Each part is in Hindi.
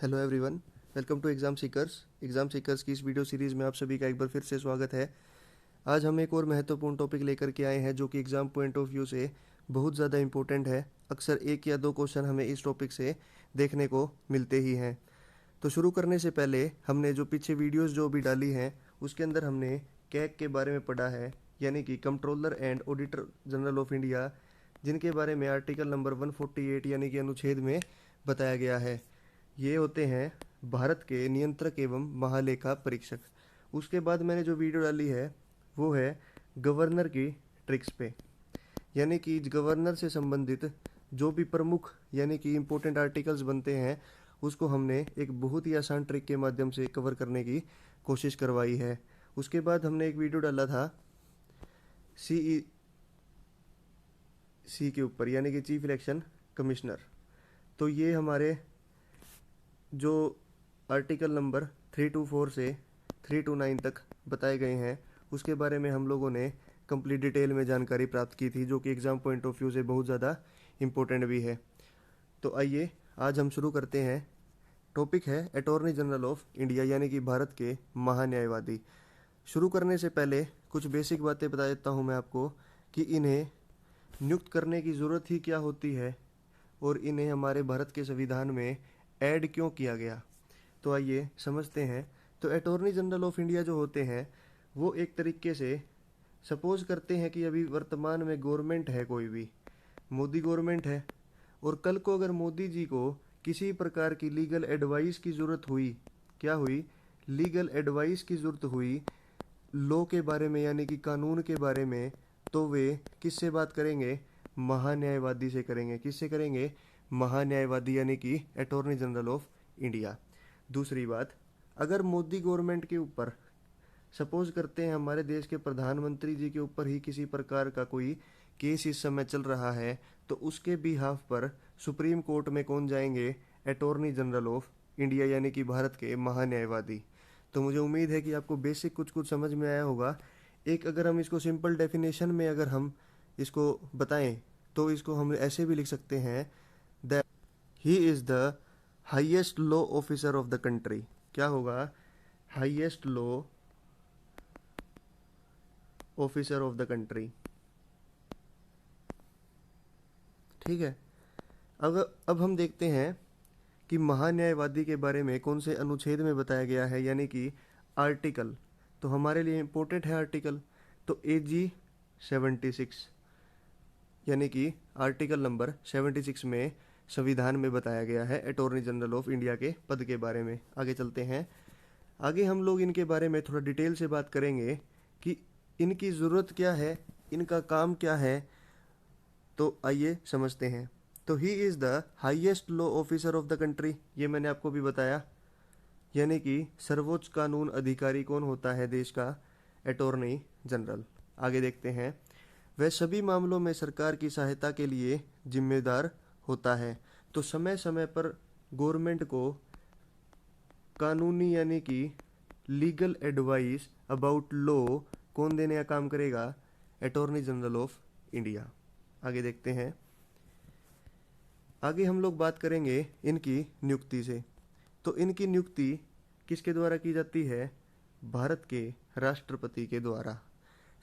Hello everyone, welcome to exam seekers की इस वीडियो सीरीज़ में आप सभी का एक बार फिर से स्वागत है। आज हम एक और महत्वपूर्ण टॉपिक लेकर के आए हैं जो कि एग्ज़ाम पॉइंट ऑफ व्यू से बहुत ज़्यादा इम्पोर्टेंट है। अक्सर एक या दो क्वेश्चन हमें इस टॉपिक से देखने को मिलते ही हैं। तो शुरू करने से पहले हमने जो पीछे वीडियोस जो भी डाली हैं उसके अंदर हमने कैग के बारे में पढ़ा है, यानी कि controller and auditor general of India, जिनके बारे में आर्टिकल नंबर 148 यानी कि अनुच्छेद में बताया गया है। ये होते हैं भारत के नियंत्रक एवं महालेखा परीक्षक। उसके बाद मैंने जो वीडियो डाली है वो है गवर्नर की ट्रिक्स पे, यानी कि गवर्नर से संबंधित जो भी प्रमुख यानी कि इम्पोर्टेंट आर्टिकल्स बनते हैं उसको हमने एक बहुत ही आसान ट्रिक के माध्यम से कवर करने की कोशिश करवाई है। उसके बाद हमने एक वीडियो डाला था सी के ऊपर, यानी कि चीफ इलेक्शन कमिश्नर। तो ये हमारे जो आर्टिकल नंबर 324 से 329 तक बताए गए हैं उसके बारे में हम लोगों ने कंप्लीट डिटेल में जानकारी प्राप्त की थी, जो कि एग्ज़ाम पॉइंट ऑफ व्यू से बहुत ज़्यादा इम्पोर्टेंट भी है। तो आइए आज हम शुरू करते हैं। टॉपिक है अटॉर्नी जनरल ऑफ इंडिया, यानी कि भारत के महान्यायवादी। शुरू करने से पहले कुछ बेसिक बातें बता देता हूँ मैं आपको कि इन्हें नियुक्त करने की ज़रूरत ही क्या होती है और इन्हें हमारे भारत के संविधान में ऐड क्यों किया गया। तो आइए समझते हैं। तो अटॉर्नी जनरल ऑफ इंडिया जो होते हैं वो एक तरीके से सपोज करते हैं कि अभी वर्तमान में गवर्नमेंट है, कोई भी मोदी गवर्नमेंट है, और कल को अगर मोदी जी को किसी प्रकार की लीगल एडवाइस की ज़रूरत हुई, क्या हुई, लीगल एडवाइस की ज़रूरत हुई लॉ के बारे में यानी कि कानून के बारे में, तो वे किससे बात करेंगे, महान्यायवादी से करेंगे। किससे करेंगे, महान्यायवादी, यानी कि अटॉर्नी जनरल ऑफ इंडिया। दूसरी बात, अगर मोदी गवर्नमेंट के ऊपर सपोज करते हैं हमारे देश के प्रधानमंत्री जी के ऊपर ही किसी प्रकार का कोई केस इस समय चल रहा है, तो उसके बिहाफ पर सुप्रीम कोर्ट में कौन जाएंगे, अटॉर्नी जनरल ऑफ इंडिया, यानी कि भारत के महान्यायवादी। तो मुझे उम्मीद है कि आपको बेसिक कुछ कुछ समझ में आया होगा। एक अगर हम इसको सिंपल डेफिनेशन में अगर हम इसको बताएं तो इसको हम ऐसे भी लिख सकते हैं that he is the highest law officer of the country. क्या होगा, highest law officer of the country. ठीक है। अब हम देखते हैं कि महान्यायवादी के बारे में कौन से अनुच्छेद में बताया गया है, यानी कि आर्टिकल। तो हमारे लिए इम्पोर्टेंट है आर्टिकल। तो AG 76, यानी कि आर्टिकल नंबर 76 में संविधान में बताया गया है अटॉर्नी जनरल ऑफ इंडिया के पद के बारे में। आगे चलते हैं। आगे हम लोग इनके बारे में थोड़ा डिटेल से बात करेंगे कि इनकी ज़रूरत क्या है, इनका काम क्या है। तो आइए समझते हैं। तो he is the highest law officer of the country, ये मैंने आपको भी बताया, यानी कि सर्वोच्च कानून अधिकारी कौन होता है देश का, अटॉर्नी जनरल। आगे देखते हैं। वह सभी मामलों में सरकार की सहायता के लिए जिम्मेदार होता है। तो समय समय पर गवर्नमेंट को कानूनी यानी कि लीगल एडवाइस अबाउट लॉ कौन देने का काम करेगा, अटॉर्नी जनरल ऑफ इंडिया। आगे देखते हैं। आगे हम लोग बात करेंगे इनकी नियुक्ति से। तो इनकी नियुक्ति किसके द्वारा की जाती है, भारत के राष्ट्रपति के द्वारा।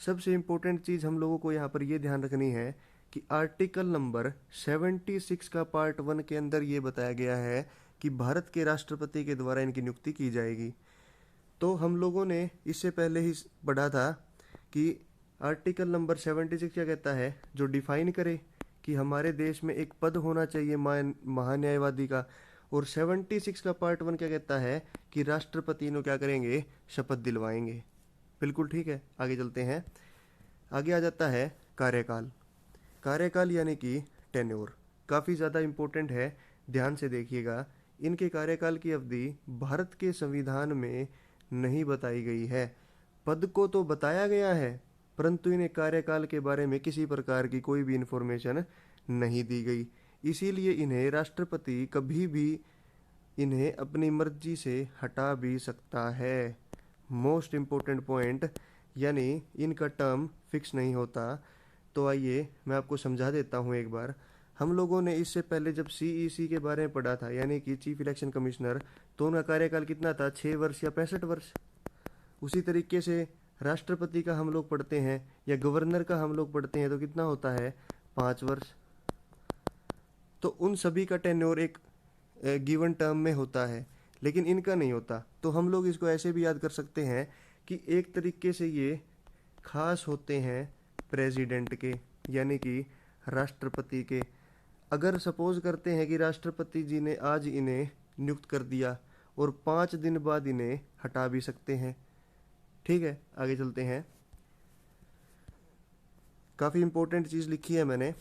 सबसे इम्पोर्टेंट चीज़ हम लोगों को यहाँ पर ये ध्यान रखनी है कि आर्टिकल नंबर 76 का पार्ट 1 के अंदर ये बताया गया है कि भारत के राष्ट्रपति के द्वारा इनकी नियुक्ति की जाएगी। तो हम लोगों ने इससे पहले ही पढ़ा था कि आर्टिकल नंबर 76 क्या कहता है, जो डिफाइन करे कि हमारे देश में एक पद होना चाहिए महान्यायवादी का। और 76 का पार्ट 1 क्या कहता है कि राष्ट्रपति इन्हें क्या करेंगे, शपथ दिलवाएंगे। बिल्कुल ठीक है। आगे चलते हैं। आगे आ जाता है कार्यकाल। कार्यकाल यानी कि टेन्योर, काफ़ी ज़्यादा इम्पोर्टेंट है, ध्यान से देखिएगा। इनके कार्यकाल की अवधि भारत के संविधान में नहीं बताई गई है। पद को तो बताया गया है परंतु इन्हें कार्यकाल के बारे में किसी प्रकार की कोई भी इन्फॉर्मेशन नहीं दी गई। इसीलिए इन्हें राष्ट्रपति कभी भी इन्हें अपनी मर्जी से हटा भी सकता है। मोस्ट इम्पोर्टेंट पॉइंट, यानी इनका टर्म फिक्स नहीं होता। तो आइए मैं आपको समझा देता हूँ एक बार। हम लोगों ने इससे पहले जब सीईसी के बारे में पढ़ा था, यानी कि चीफ इलेक्शन कमिश्नर, तो उनका कार्यकाल कितना था, 6 वर्ष या 65 वर्ष। उसी तरीके से राष्ट्रपति का हम लोग पढ़ते हैं या गवर्नर का हम लोग पढ़ते हैं तो कितना होता है, 5 वर्ष। तो उन सभी का टेन्योर एक गिवन टर्म में होता है, लेकिन इनका नहीं होता। तो हम लोग इसको ऐसे भी याद कर सकते हैं कि एक तरीके से ये खास होते हैं प्रेसिडेंट के, यानी कि राष्ट्रपति के। अगर सपोज करते हैं कि राष्ट्रपति जी ने आज इन्हें नियुक्त कर दिया और 5 दिन बाद इन्हें हटा भी सकते हैं। ठीक है, आगे चलते हैं। काफ़ी इंपॉर्टेंट चीज़ लिखी है मैंने।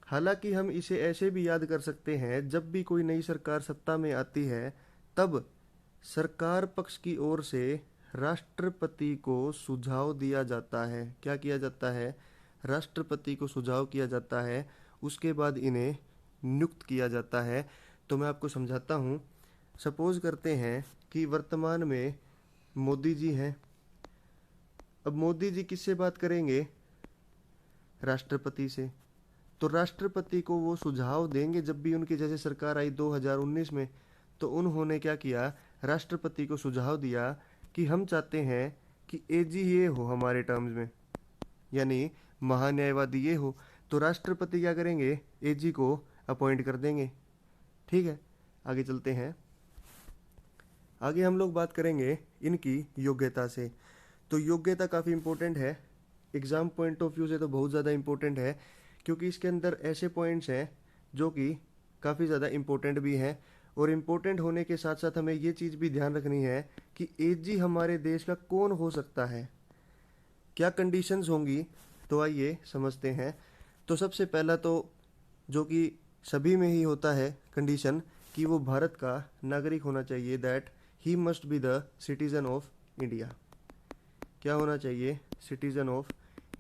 हालांकि हम इसे ऐसे भी याद कर सकते हैं, जब भी कोई नई सरकार सत्ता में आती है तब सरकार पक्ष की ओर से राष्ट्रपति को सुझाव दिया जाता है। क्या किया जाता है, राष्ट्रपति को सुझाव किया जाता है, उसके बाद इन्हें नियुक्त किया जाता है। तो मैं आपको समझाता हूँ। सपोज करते हैं कि वर्तमान में मोदी जी हैं। अब मोदी जी किससे बात करेंगे, राष्ट्रपति से। तो राष्ट्रपति को वो सुझाव देंगे जब भी उनकी जैसे सरकार आई 2019 में, तो उन्होंने क्या किया, राष्ट्रपति को सुझाव दिया कि हम चाहते हैं कि एजी ये हो हमारे टर्म्स में, यानी महान्यायवादी ये हो। तो राष्ट्रपति क्या करेंगे, एजी को अपॉइंट कर देंगे। ठीक है, आगे चलते हैं। आगे हम लोग बात करेंगे इनकी योग्यता से। तो योग्यता काफ़ी इंपॉर्टेंट है, एग्ज़ाम पॉइंट ऑफ व्यू से तो बहुत ज़्यादा इंपॉर्टेंट है, क्योंकि इसके अंदर ऐसे पॉइंट्स हैं जो कि काफ़ी ज़्यादा इंपॉर्टेंट भी हैं। और इम्पोर्टेंट होने के साथ साथ हमें ये चीज़ भी ध्यान रखनी है कि एजी हमारे देश का कौन हो सकता है, क्या कंडीशंस होंगी। तो आइए समझते हैं। तो सबसे पहला तो जो कि सभी में ही होता है कंडीशन, कि वो भारत का नागरिक होना चाहिए, that he must be the citizen of India. क्या होना चाहिए, सिटीज़न ऑफ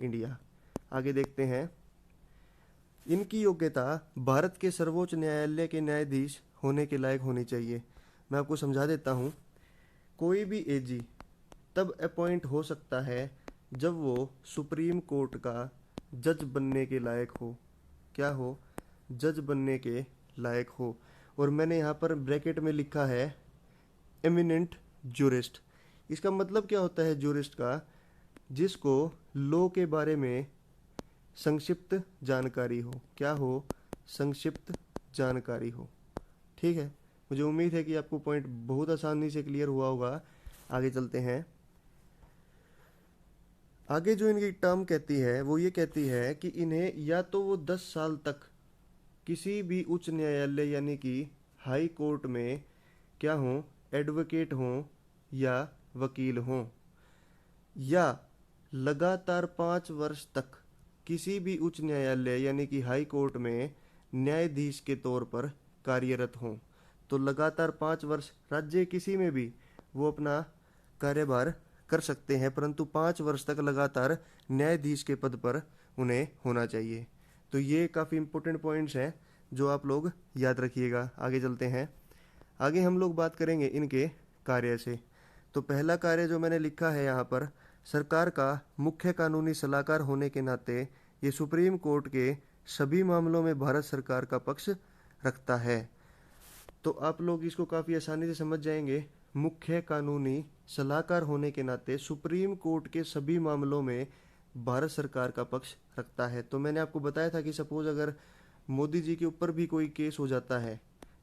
इंडिया। आगे देखते हैं। इनकी योग्यता भारत के सर्वोच्च न्यायालय के न्यायाधीश होने के लायक होनी चाहिए। मैं आपको समझा देता हूँ। कोई भी एजी तब अपॉइंट हो सकता है जब वो सुप्रीम कोर्ट का जज बनने के लायक हो। क्या हो, जज बनने के लायक हो। और मैंने यहाँ पर ब्रैकेट में लिखा है एमिनेंट जूरिस्ट। इसका मतलब क्या होता है जूरिस्ट का, जिसको लॉ के बारे में संक्षिप्त जानकारी हो। क्या हो, संक्षिप्त जानकारी हो। ठीक है, मुझे उम्मीद है कि आपको पॉइंट बहुत आसानी से क्लियर हुआ होगा। आगे चलते हैं। आगे जो इनकी टर्म कहती है वो ये कहती है कि इन्हें या तो वो 10 साल तक किसी भी उच्च न्यायालय यानी कि हाई कोर्ट में क्या हों, एडवोकेट हों या वकील हों, या लगातार 5 वर्ष तक किसी भी उच्च न्यायालय यानी कि हाई कोर्ट में न्यायाधीश के तौर पर कार्यरत हों। तो लगातार 5 वर्ष राज्य किसी में भी वो अपना कार्यभार कर सकते हैं, परंतु 5 वर्ष तक लगातार न्यायाधीश के पद पर उन्हें होना चाहिए। तो ये काफ़ी इंपॉर्टेंट पॉइंट्स हैं जो आप लोग याद रखिएगा। आगे चलते हैं। आगे हम लोग बात करेंगे इनके कार्य से। तो पहला कार्य जो मैंने लिखा है यहाँ पर, सरकार का मुख्य कानूनी सलाहकार होने के नाते ये सुप्रीम कोर्ट के सभी मामलों में भारत सरकार का पक्ष रखता है। तो आप लोग इसको काफ़ी आसानी से समझ जाएंगे। मुख्य कानूनी सलाहकार होने के नाते सुप्रीम कोर्ट के सभी मामलों में भारत सरकार का पक्ष रखता है। तो मैंने आपको बताया था कि सपोज अगर मोदी जी के ऊपर भी कोई केस हो जाता है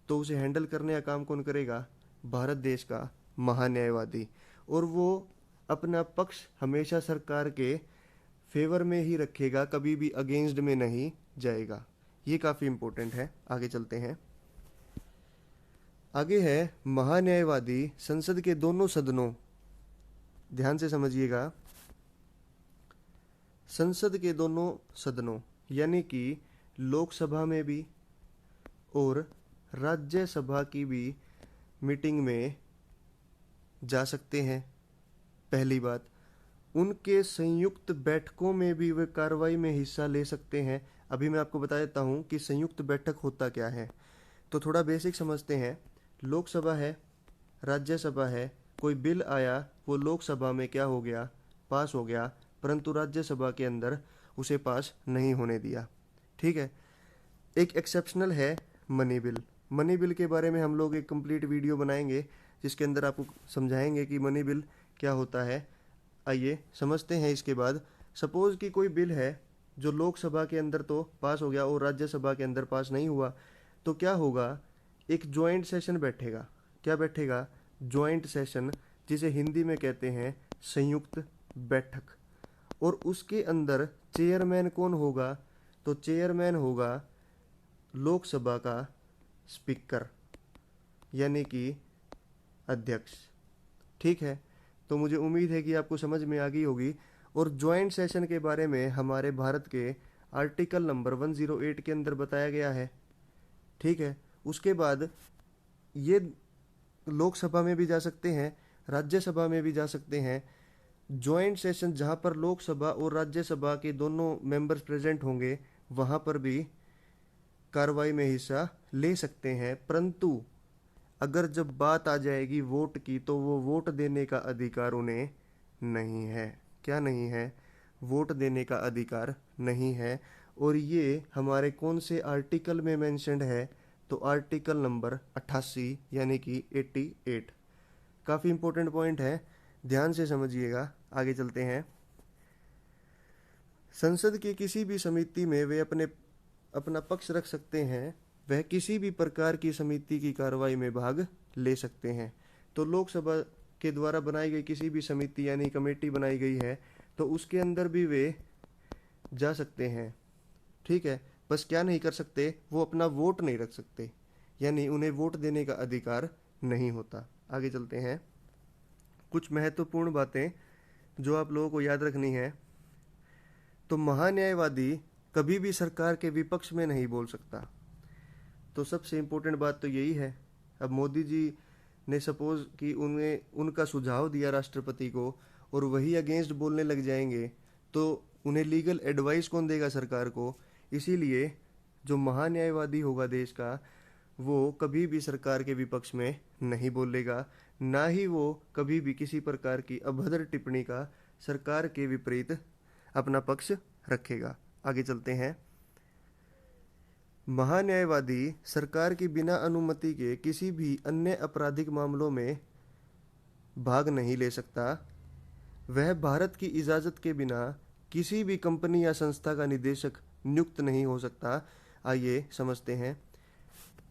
तो उसे हैंडल करने का काम कौन करेगा, भारत देश का महान्यायवादी। और वो अपना पक्ष हमेशा सरकार के फेवर में ही रखेगा, कभी भी अगेंस्ट में नहीं जाएगा। ये काफ़ी इंपॉर्टेंट है। आगे चलते हैं। आगे है महान्यायवादी संसद के दोनों सदनों, ध्यान से समझिएगा, संसद के दोनों सदनों यानी कि लोकसभा में भी और राज्यसभा की भी मीटिंग में जा सकते हैं। पहली बात, उनके संयुक्त बैठकों में भी वे कार्रवाई में हिस्सा ले सकते हैं। अभी मैं आपको बता देता हूँ कि संयुक्त बैठक होता क्या है। तो थोड़ा बेसिक समझते हैं। लोकसभा है, राज्यसभा है, कोई बिल आया वो लोकसभा में क्या हो गया, पास हो गया, परंतु राज्यसभा के अंदर उसे पास नहीं होने दिया। ठीक है, एक एक्सेप्शनल है मनी बिल। मनी बिल के बारे में हम लोग एक कंप्लीट वीडियो बनाएंगे जिसके अंदर आपको समझाएंगे कि मनी बिल क्या होता है। आइए समझते हैं। इसके बाद सपोज कि कोई बिल है जो लोकसभा के अंदर तो पास हो गया और राज्यसभा के अंदर पास नहीं हुआ, तो क्या होगा, एक ज्वाइंट सेशन बैठेगा। क्या बैठेगा? ज्वाइंट सेशन, जिसे हिंदी में कहते हैं संयुक्त बैठक। और उसके अंदर चेयरमैन कौन होगा? तो चेयरमैन होगा लोकसभा का स्पीकर, यानी कि अध्यक्ष। ठीक है, तो मुझे उम्मीद है कि आपको समझ में आ गई होगी। और ज्वाइंट सेशन के बारे में हमारे भारत के आर्टिकल नंबर 108 के अंदर बताया गया है। ठीक है, उसके बाद ये लोकसभा में भी जा सकते हैं, राज्यसभा में भी जा सकते हैं। ज्वाइंट सेशन जहाँ पर लोकसभा और राज्यसभा के दोनों मेंबर्स प्रेजेंट होंगे, वहाँ पर भी कार्रवाई में हिस्सा ले सकते हैं। परंतु अगर जब बात आ जाएगी वोट की, तो वो वोट देने का अधिकार उन्हें नहीं है। क्या नहीं है? वोट देने का अधिकार नहीं है। और ये हमारे कौन से आर्टिकल में मेंशन्ड है? तो आर्टिकल नंबर 88 यानी कि 88। काफ़ी इंपॉर्टेंट पॉइंट है, ध्यान से समझिएगा। आगे चलते हैं। संसद की किसी भी समिति में वे अपना पक्ष रख सकते हैं। वह किसी भी प्रकार की समिति की कार्रवाई में भाग ले सकते हैं। तो लोकसभा के द्वारा बनाई गई किसी भी समिति यानी कमेटी बनाई गई है, तो उसके अंदर भी वे जा सकते हैं। ठीक है, बस क्या नहीं कर सकते, वो अपना वोट नहीं रख सकते, यानी उन्हें वोट देने का अधिकार नहीं होता। आगे चलते हैं। कुछ महत्वपूर्ण बातें जो आप लोगों को याद रखनी है। तो महान्यायवादी कभी भी सरकार के विपक्ष में नहीं बोल सकता। तो सबसे इम्पोर्टेंट बात तो यही है। अब मोदी जी ने सपोज कि उनका सुझाव दिया राष्ट्रपति को और वही अगेंस्ट बोलने लग जाएंगे, तो उन्हें लीगल एडवाइस कौन देगा? सरकार को। इसीलिए जो महान्यायवादी होगा देश का, वो कभी भी सरकार के विपक्ष में नहीं बोलेगा, ना ही वो कभी भी किसी प्रकार की अभद्र टिप्पणी का सरकार के विपरीत अपना पक्ष रखेगा। आगे चलते हैं। महान्यायवादी सरकार की बिना अनुमति के किसी भी अन्य आपराधिक मामलों में भाग नहीं ले सकता। वह भारत की इजाज़त के बिना किसी भी कंपनी या संस्था का निदेशक नियुक्त नहीं हो सकता। आइए समझते हैं।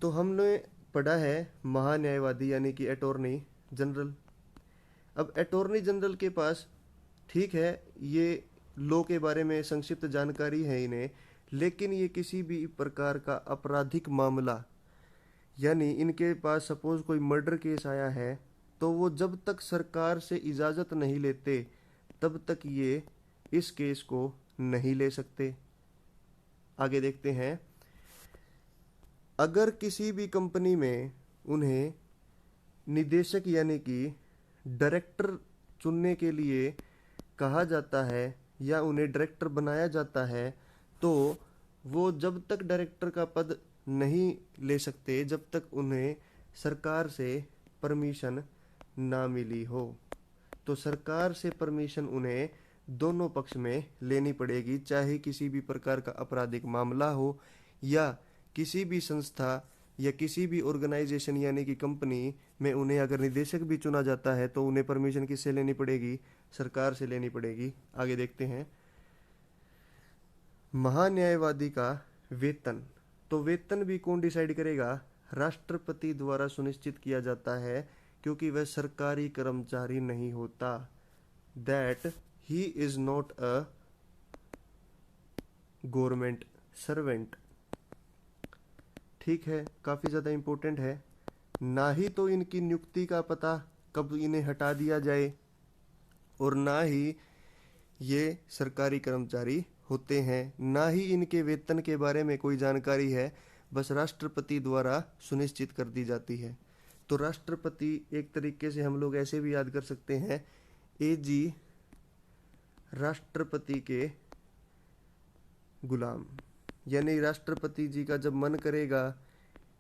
तो हमने पढ़ा है महान्यायवादी यानी कि अटॉर्नी जनरल। अब अटॉर्नी जनरल के पास, ठीक है, ये लॉ के बारे में संक्षिप्त जानकारी है इन्हें, लेकिन ये किसी भी प्रकार का आपराधिक मामला, यानी इनके पास सपोज कोई मर्डर केस आया है, तो वो जब तक सरकार से इजाज़त नहीं लेते तब तक ये इस केस को नहीं ले सकते। आगे देखते हैं। अगर किसी भी कंपनी में उन्हें निदेशक यानी कि डायरेक्टर चुनने के लिए कहा जाता है या उन्हें डायरेक्टर बनाया जाता है, तो वो जब तक डायरेक्टर का पद नहीं ले सकते जब तक उन्हें सरकार से परमिशन ना मिली हो। तो सरकार से परमिशन उन्हें दोनों पक्ष में लेनी पड़ेगी, चाहे किसी भी प्रकार का आपराधिक मामला हो या किसी भी संस्था या किसी भी ऑर्गेनाइजेशन यानी कि कंपनी में उन्हें अगर निदेशक भी चुना जाता है तो उन्हें परमिशन किससे लेनी पड़ेगी? सरकार से लेनी पड़ेगी। आगे देखते हैं। महान्यायवादी का वेतन। तो वेतन भी कौन डिसाइड करेगा? राष्ट्रपति द्वारा सुनिश्चित किया जाता है, क्योंकि वह सरकारी कर्मचारी नहीं होता। That he is not a government servant. ठीक है, काफ़ी ज़्यादा इम्पोर्टेंट है। ना ही तो इनकी नियुक्ति का पता कब इन्हें हटा दिया जाए, और ना ही ये सरकारी कर्मचारी होते हैं, ना ही इनके वेतन के बारे में कोई जानकारी है, बस राष्ट्रपति द्वारा सुनिश्चित कर दी जाती है। तो राष्ट्रपति एक तरीके से हम लोग ऐसे भी याद कर सकते हैं, एजी राष्ट्रपति के गुलाम। यानी राष्ट्रपति जी का जब मन करेगा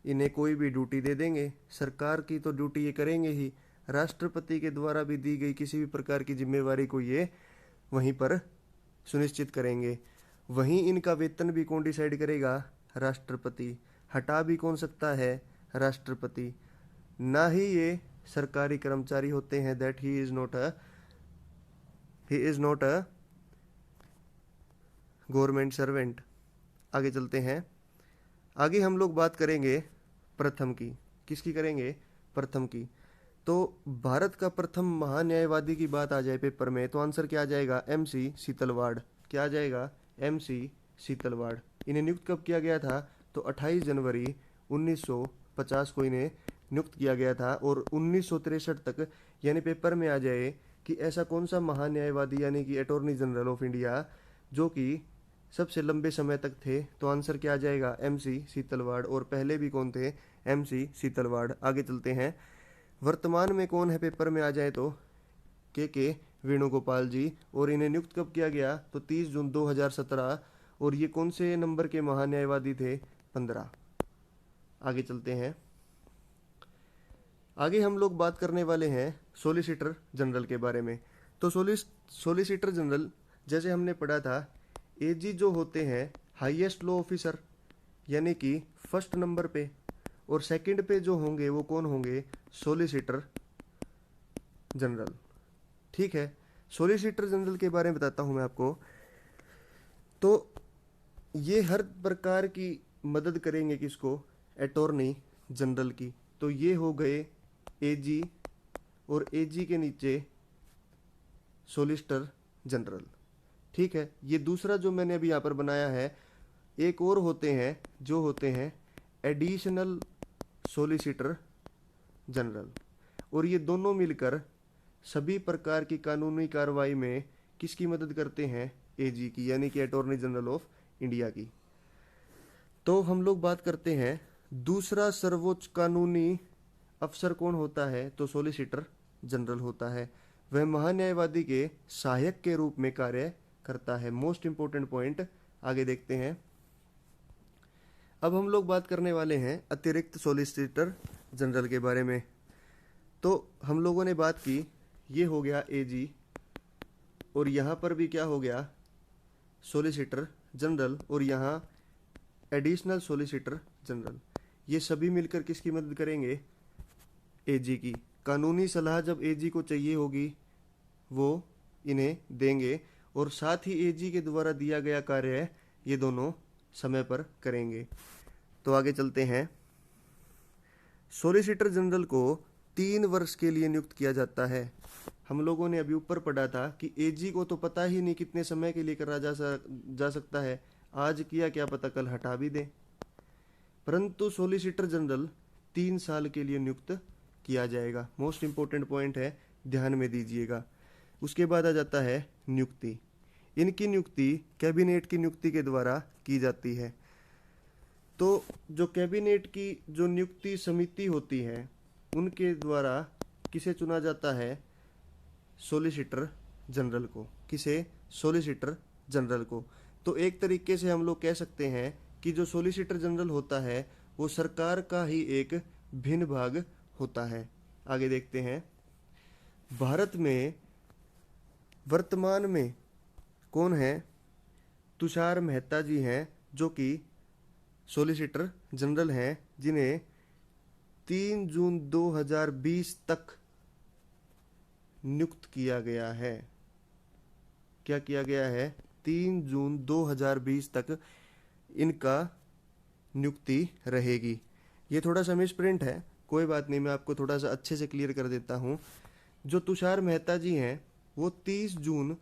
इन्हें कोई भी ड्यूटी दे देंगे। सरकार की तो ड्यूटी ये करेंगे ही, राष्ट्रपति के द्वारा भी दी गई किसी भी प्रकार की जिम्मेवारी को ये वहीं पर सुनिश्चित करेंगे। वहीं इनका वेतन भी कौन डिसाइड करेगा? राष्ट्रपति। हटा भी कौन सकता है? राष्ट्रपति। ना ही ये सरकारी कर्मचारी होते हैं, that he is not a government servant. आगे चलते हैं। आगे हम लोग बात करेंगे प्रथम की। किसकी करेंगे? प्रथम की। तो भारत का प्रथम महान्यायवादी की बात आ जाए पेपर में तो आंसर क्या आ जाएगा? MC सीतलवाड़। क्या आ जाएगा? MC सीतलवाड़। इन्हें नियुक्त कब किया गया था? तो 28 जनवरी 1950 को इन्हें नियुक्त किया गया था और 1963 तक, यानी पेपर में आ जाए कि ऐसा कौन सा महान्यायवादी यानी कि अटॉर्नी जनरल ऑफ इंडिया जो कि सबसे लंबे समय तक थे, तो आंसर क्या आ जाएगा? MC सीतलवाड़। और पहले भी कौन थे? MC सीतलवाड़। आगे चलते हैं। वर्तमान में कौन है पेपर में आ जाए तो? के वेणुगोपाल जी। और इन्हें नियुक्त कब किया गया? तो 30 जून 2017। और ये कौन से नंबर के महान्यायवादी थे? 15। आगे चलते हैं। आगे हम लोग बात करने वाले हैं सॉलिसिटर जनरल के बारे में। तो सॉलिसिटर जनरल, जैसे हमने पढ़ा था, AG जो होते हैं हाईएस्ट लॉ ऑफिसर, यानी कि फर्स्ट नंबर पे, और सेकंड पे जो होंगे वो कौन होंगे? Solicitor general. ठीक है, सॉलिसिटर जनरल के बारे में बताता हूं मैं आपको। तो ये हर प्रकार की मदद करेंगे किसको? अटॉर्नी जनरल की। तो ये हो गए AG, और AG के नीचे सॉलिसिटर जनरल। ठीक है, ये दूसरा जो मैंने अभी यहाँ पर बनाया है, एक और होते हैं जो होते हैं एडिशनल सॉलिसिटर जनरल। और ये दोनों मिलकर सभी प्रकार की कानूनी कार्रवाई में किसकी मदद करते हैं? AG की, यानी कि अटॉर्नी जनरल ऑफ इंडिया की। तो हम लोग बात करते हैं दूसरा सर्वोच्च कानूनी अफसर कौन होता है? तो सॉलिसिटर जनरल होता है। वह महान्यायवादी के सहायक के रूप में कार्य करता है। मोस्ट इंपोर्टेंट पॉइंट आगे देखते हैं। अब हम लोग बात करने वाले हैं अतिरिक्त सॉलिसिटर जनरल के बारे में। तो हम लोगों ने बात की, ये हो गया AG, और यहाँ पर भी क्या हो गया? सॉलिसिटर जनरल, और यहाँ एडिशनल सॉलिसिटर जनरल। ये सभी मिलकर किसकी मदद करेंगे? AG की। कानूनी सलाह जब AG को चाहिए होगी वो इन्हें देंगे, और साथ ही AG के द्वारा दिया गया कार्य ये दोनों समय पर करेंगे। तो आगे चलते हैं। सॉलिसिटर जनरल को 3 वर्ष के लिए नियुक्त किया जाता है। हम लोगों ने अभी ऊपर पढ़ा था कि AG को तो पता ही नहीं कितने समय के लिए करा जा सकता है। आज किया, क्या पता कल हटा भी दे। परंतु सॉलिसिटर जनरल 3 साल के लिए नियुक्त किया जाएगा। मोस्ट इंपोर्टेंट पॉइंट है, ध्यान में दीजिएगा। उसके बाद आ जाता है नियुक्ति। इनकी नियुक्ति कैबिनेट की नियुक्ति के द्वारा की जाती है। तो जो कैबिनेट की जो नियुक्ति समिति होती है उनके द्वारा किसे चुना जाता है? सॉलिसिटर जनरल को। किसे? सॉलिसिटर जनरल को। तो एक तरीके से हम लोग कह सकते हैं कि जो सॉलिसिटर जनरल होता है वो सरकार का ही एक भिन्न भाग होता है। आगे देखते हैं। भारत में वर्तमान में कौन है? तुषार मेहता जी हैं, जो कि सॉलिसिटर जनरल हैं, जिन्हें 3 जून 2020 तक नियुक्त किया गया है। क्या किया गया है? 3 जून 2020 तक इनका नियुक्ति रहेगी। ये थोड़ा सा मिसप्रिंट है, कोई बात नहीं, मैं आपको थोड़ा सा अच्छे से क्लियर कर देता हूँ। जो तुषार मेहता जी हैं वो 30 जून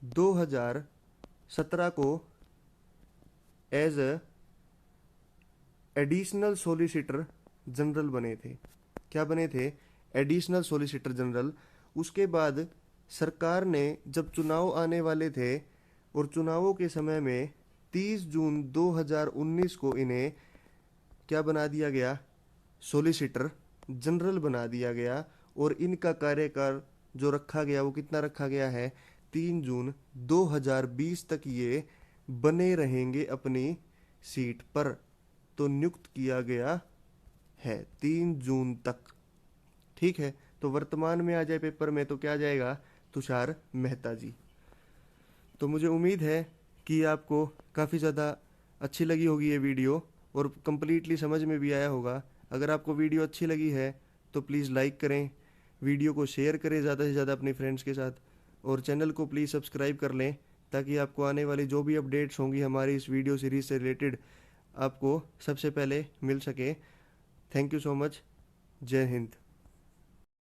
2017 को एज एडिशनल सॉलिसिटर जनरल बने थे। क्या बने थे? Additional solicitor general. उसके बाद सरकार ने जब चुनाव आने वाले थे और चुनावों के समय में 30 जून 2019 को इन्हें क्या बना दिया गया? सॉलिसिटर जनरल बना दिया गया। और इनका कार्यकाल जो रखा गया वो कितना रखा गया है? 3 जून 2020 तक ये बने रहेंगे अपनी सीट पर। तो नियुक्त किया गया है 3 जून तक। ठीक है, तो वर्तमान में आ जाए पेपर में तो क्या आ जाएगा? तुषार मेहता जी। तो मुझे उम्मीद है कि आपको काफ़ी ज़्यादा अच्छी लगी होगी ये वीडियो और कंप्लीटली समझ में भी आया होगा। अगर आपको वीडियो अच्छी लगी है तो प्लीज़ लाइक करें, वीडियो को शेयर करें ज़्यादा से ज़्यादा अपने फ्रेंड्स के साथ, और चैनल को प्लीज़ सब्सक्राइब कर लें ताकि आपको आने वाली जो भी अपडेट्स होंगी हमारी इस वीडियो सीरीज़ से रिलेटेड आपको सबसे पहले मिल सके। Thank you so much. जय हिंद।